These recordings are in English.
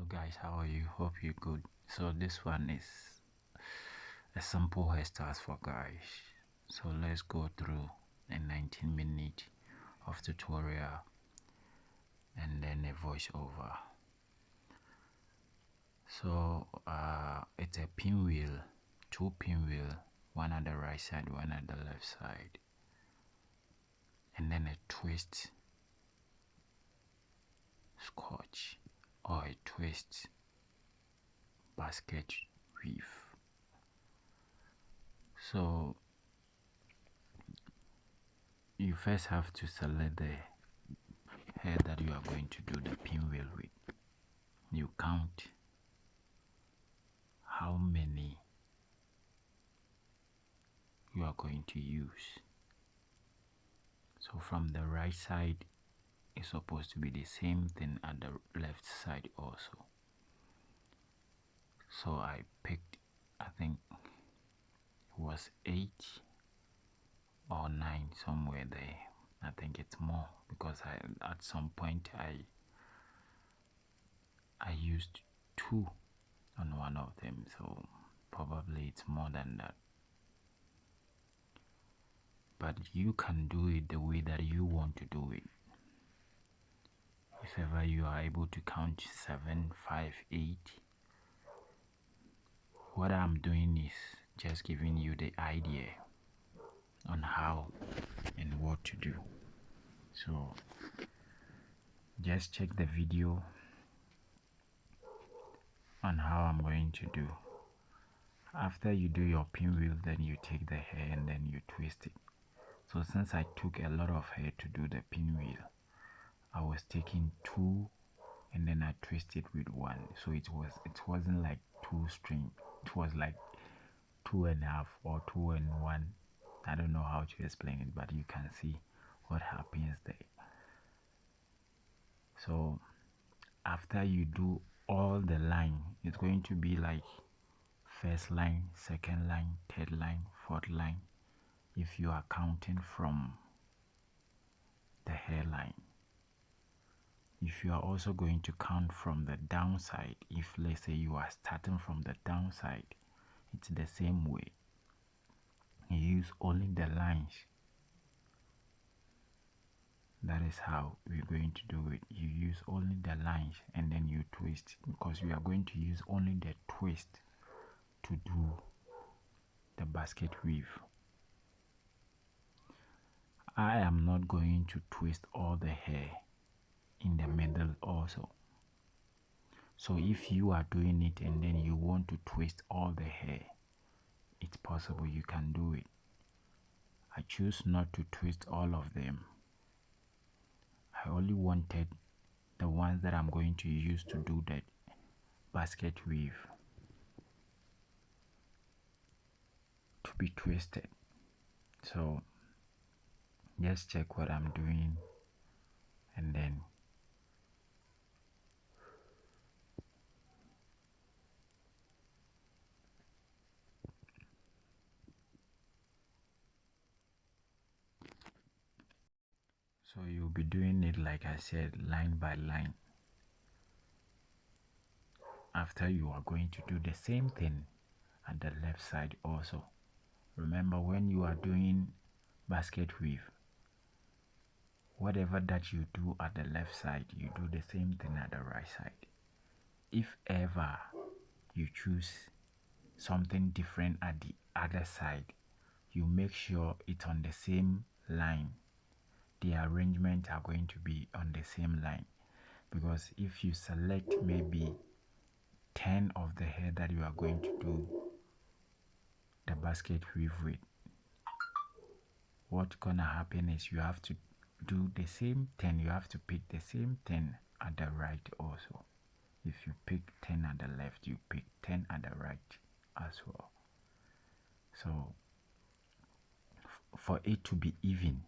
guys, how are you? Hope you're good. So this one is a simple hairstyles for guys. So let's go through a 19 minute of tutorial and then a voiceover. So it's a pinwheel, 2 pinwheel, one at the right side, one at the left side, and then a twist scotch or a twist basket weave. So you first have to select the hair that you are going to do the pinwheel with. You count how many you are going to use. So from the right side it's supposed to be the same thing at the left side also. So I picked, I think it was 8 or 9, somewhere there. I think it's more because at some point I used 2 on one of them, so probably it's more than that. But you can do it the way that you want to do it. If ever you are able to count 7, 5, 8, what I'm doing is just giving you the idea on how and what to do. So just check the video on how I'm going to do. After you do your pinwheel, then you take the hair and then you twist it. So since I took a lot of hair to do the pinwheel, I was taking 2 and then I twisted with 1. So it wasn't like 2 string. It was like 2.5 or 2 and 1. I don't know how to explain it, but you can see what happens there. So after you do all the line, it's going to be like first line, second line, third line, fourth line, if you are counting from the hairline. If you are also going to count from the downside, if let's say you are starting from the downside, it's the same way. You use only the lines. That is how we're going to do it. You use only the lines and then you twist, because we are going to use only the twist to do the basket weave. I am not going to twist all the hair in the middle also. So if you are doing it and then you want to twist all the hair, it's possible, you can do it. I choose not to twist all of them. I only wanted the ones that I'm going to use to do that basket weave to be twisted. So just check what I'm doing and then so you'll be doing it like I said, line by line. After, you are going to do the same thing at the left side also. Remember, when you are doing basket weave, whatever that you do at the left side, you do the same thing at the right side. If ever you choose something different at the other side, you make sure it's on the same line. The arrangement are going to be on the same line, because if you select maybe 10 of the hair that you are going to do the basket weave with, what's gonna happen is you have to do the same 10. You have to pick the same 10 at the right also. If you pick 10 at the left, you pick 10 at the right as well. So for it to be even,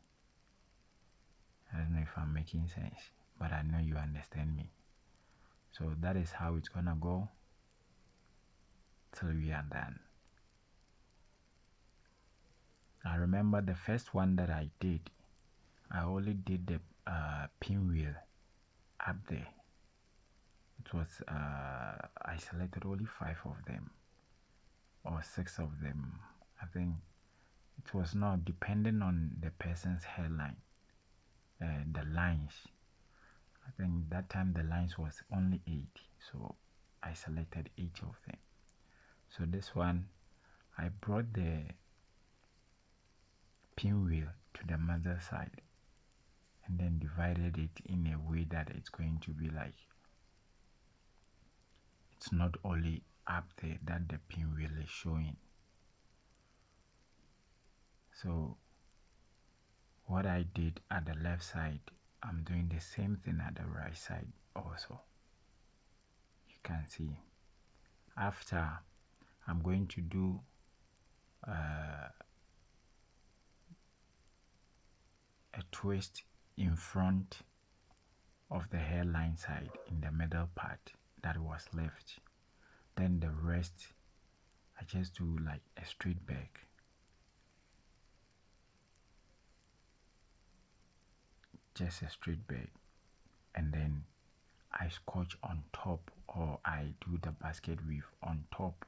I don't know if I'm making sense, but I know you understand me. So that is how it's gonna go till we are done. I remember the first one that I did, I only did the pinwheel up there. it was I selected only 5 of them or 6 of them. I think it was not depending on the person's hairline, the lines. I think that time the lines was only 8, so I selected 8 of them. So this one, I brought the pinwheel to the mother side and then divided it in a way that it's going to be like, it's not only up there that the pinwheel is showing. So what I did at the left side, I'm doing the same thing at the right side also. You can see. After, I'm going to do a twist in front of the hairline side in the middle part that was left. Then the rest, I just do like a straight back. Just a straight back. And then I scotch on top, or I do the basket weave on top.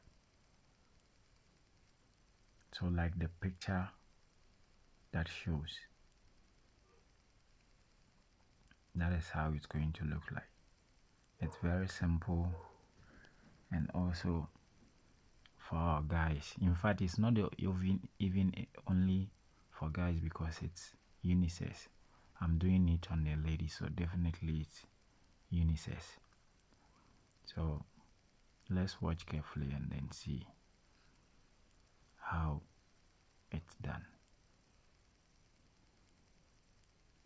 So like the picture that shows, that is how it's going to look like. It's very simple, and also for our guys. In fact, it's not even only for guys because it's unisex. I'm doing it on a lady, so definitely it's unisex. So let's watch carefully and then see how it's done.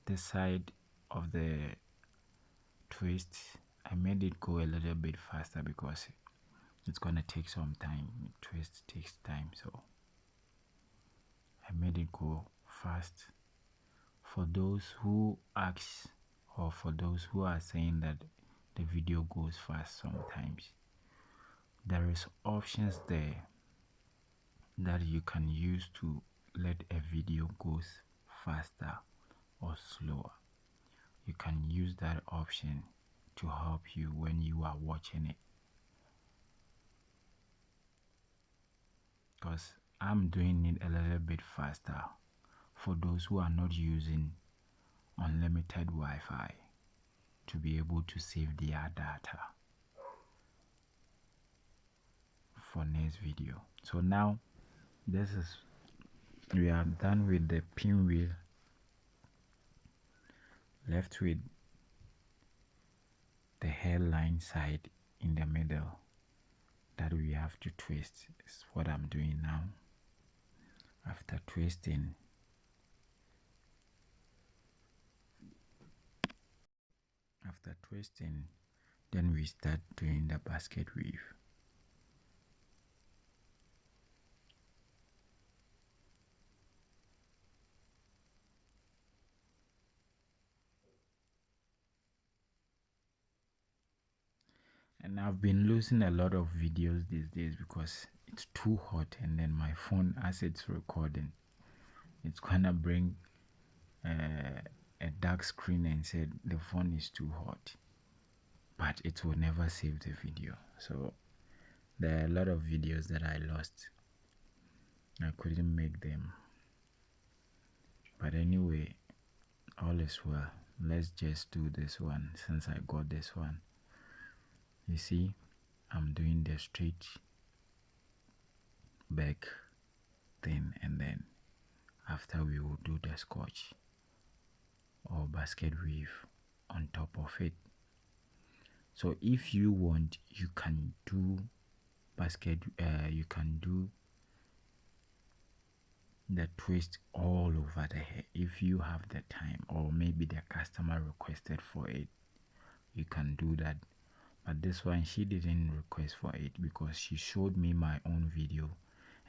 This side of the twist, I made it go a little bit faster because it's gonna take some time. Twist takes time, so I made it go fast. For those who ask, or for those who are saying that the video goes fast sometimes, there is options there that you can use to let a video goes faster or slower. You can use that option to help you when you are watching it. Because I'm doing it a little bit faster for those who are not using unlimited Wi-Fi to be able to save their data for next video. So now we are done with the pinwheel, left with the hairline side in the middle that we have to twist. Is what I'm doing now. After twisting, then we start doing the basket weave. And I've been losing a lot of videos these days because it's too hot, and then my phone, as it's recording, it's gonna bring a dark screen and said the phone is too hot, but it will never save the video. So there are a lot of videos that I lost. I couldn't make them, but anyway, all is well. Let's just do this one since I got this one. You see, I'm doing the straight back thing, and then after we will do the scotch or basket weave on top of it. So if you want, you can do you can do the twist all over the hair if you have the time, or maybe the customer requested for it, you can do that. But this one, she didn't request for it because she showed me my own video,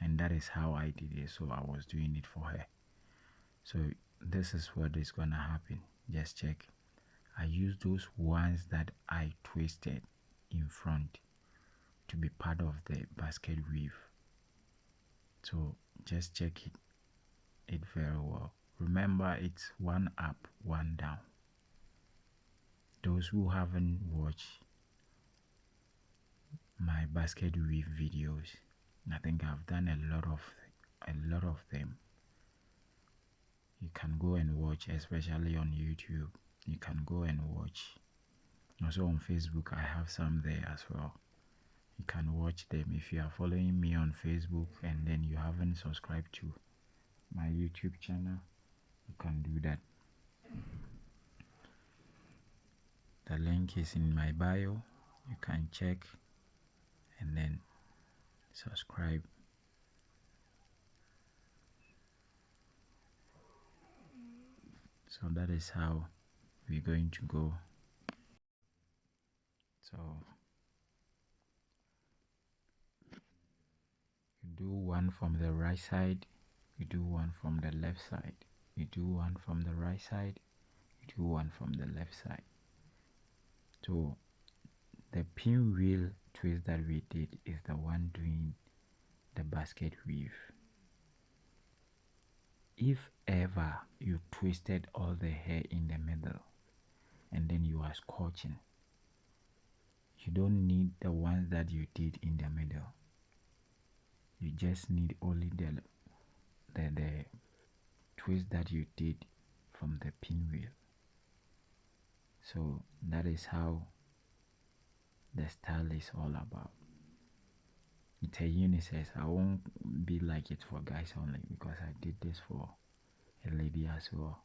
and that is how I did it, so I was doing it for her. So this is what is gonna happen. Just check. I use those ones that I twisted in front to be part of the basket weave. So just check it very well. Remember, it's one up, one down. Those who haven't watched basket weave videos. I think I've done a lot of them. You can go and watch, especially on YouTube. You can go and watch. Also on Facebook, I have some there as well. You can watch them. If you are following me on Facebook and then you haven't subscribed to my YouTube channel, you can do that. The link is in my bio. You can check and then subscribe. So that is how we're going to go. So you do one from the right side, you do one from the left side, you do one from the right side, you do one from the left side. So the pinwheel twist that we did is the one doing the basket weave. If ever you twisted all the hair in the middle and then you are scorching, you don't need the ones that you did in the middle. You just need only the twist that you did from the pinwheel. So that is how the style is all about. It's a unisex. I won't be like it for guys only because I did this for a lady as well.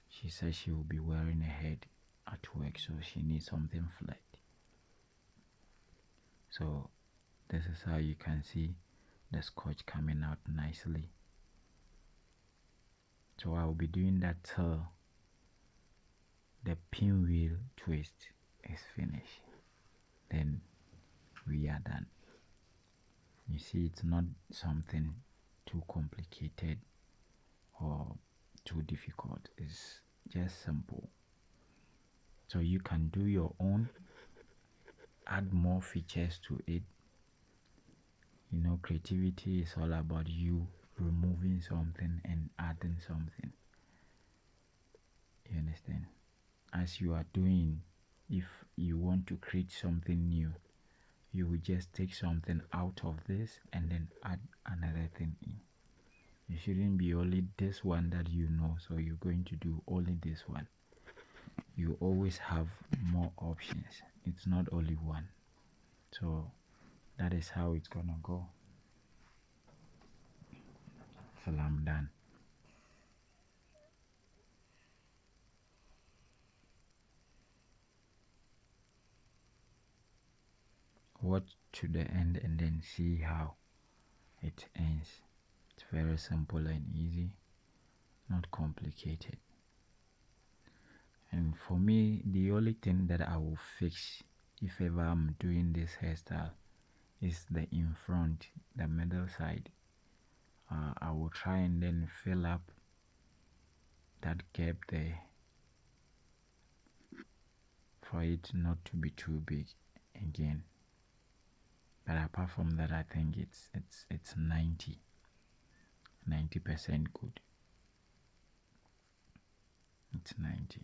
She says she will be wearing a head at work, so she needs something flat. So this is how you can see the scotch coming out nicely. So I will be doing that till the pinwheel twist is finished. Then we are done. You see, it's not something too complicated or too difficult. It's just simple. So you can do your own, add more features to it. You know, creativity is all about you removing something and adding something. You understand? As you are doing, if you want to create something new, you will just take something out of this and then add another thing in. You shouldn't be only this one that you know, so you're going to do only this one. You always have more options. It's not only one. So that is how it's gonna go. So I'm done. Watch to the end and then see how it ends. It's very simple and easy, not complicated. And for me, the only thing that I will fix if ever I'm doing this hairstyle is the in front, the middle side. I will try and then fill up that gap there for it not to be too big again. But apart from that, I think it's 90% good. It's 90.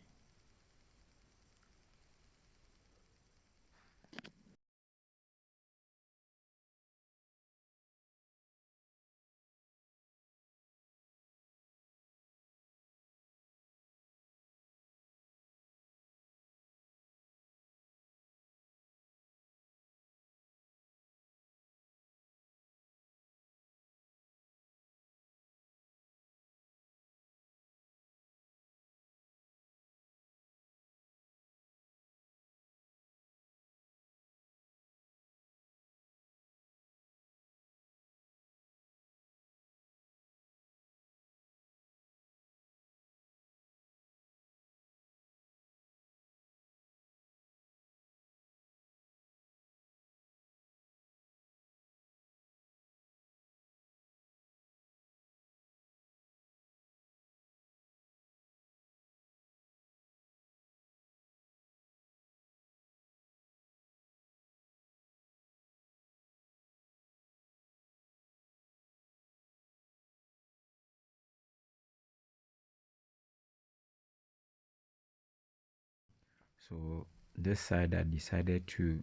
So this side I decided to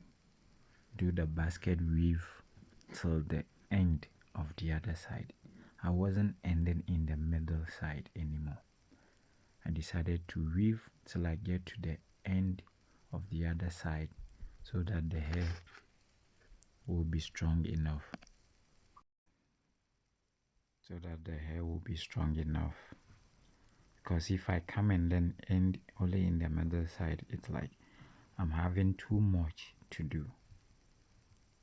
do the basket weave till the end of the other side. I wasn't ending in the middle side anymore. I decided to weave till I get to the end of the other side so that the hair will be strong enough. Because if I come and then end only in the middle side, it's like I'm having too much to do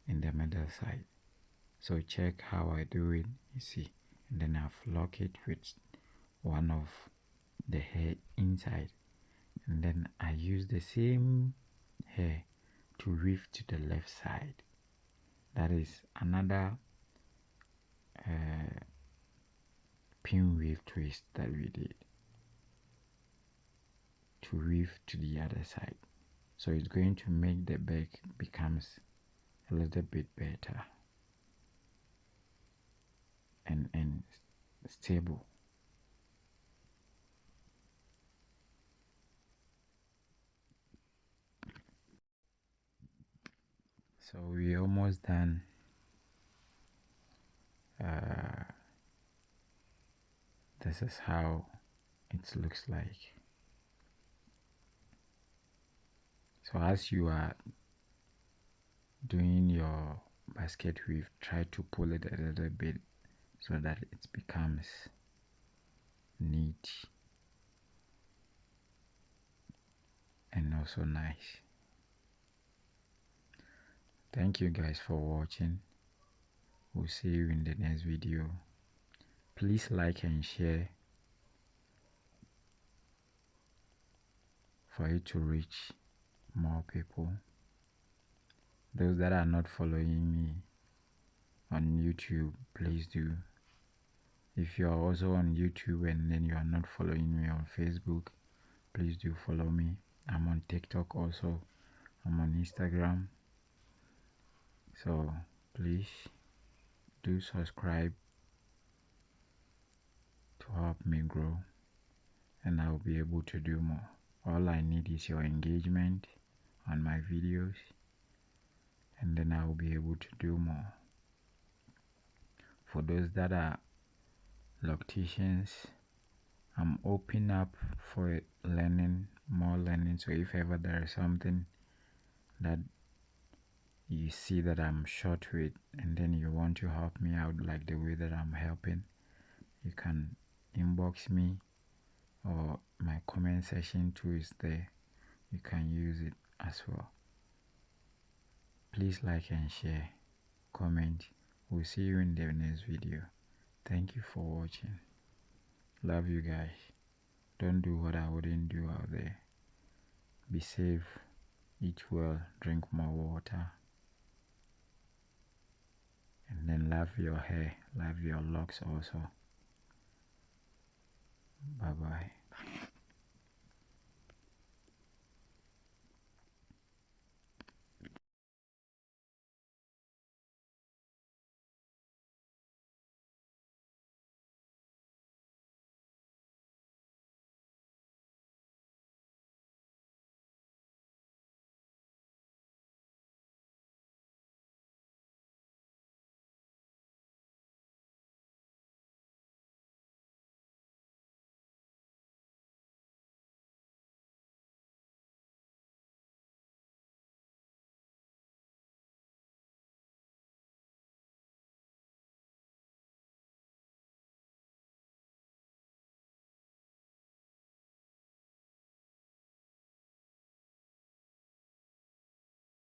in the middle side. So check how I do it, you see, and then I've locked it with one of the hair inside, and then I use the same hair to weave to the left side. That is another pin weave twist that we did to weave to the other side. So it's going to make the back becomes a little bit better and stable. So we're almost done. This is how it looks like. So as you are doing your basket weave, try to pull it a little bit so that it becomes neat and also nice. Thank you guys for watching. We'll see you in the next video. Please like and share for it to reach more people. Those that are not following me on YouTube, please do. If you are also on YouTube and then you are not following me on Facebook, please do follow me. I'm on TikTok also. I'm on Instagram. So please do subscribe to help me grow, and I'll be able to do more. All I need is your engagement on my videos, and then I will be able to do more. For those that are locticians, I'm open up for learning, more learning. So if ever there is something that you see that I'm short with and then you want to help me out like the way that I'm helping, you can inbox me, or my comment section too is there. You can use it as well. Please like and share, comment. We'll see you in the next video. Thank you for watching. Love you guys. Don't do what I wouldn't do out there. Be safe, eat well, drink more water, and then love your hair, love your locks also. Bye bye.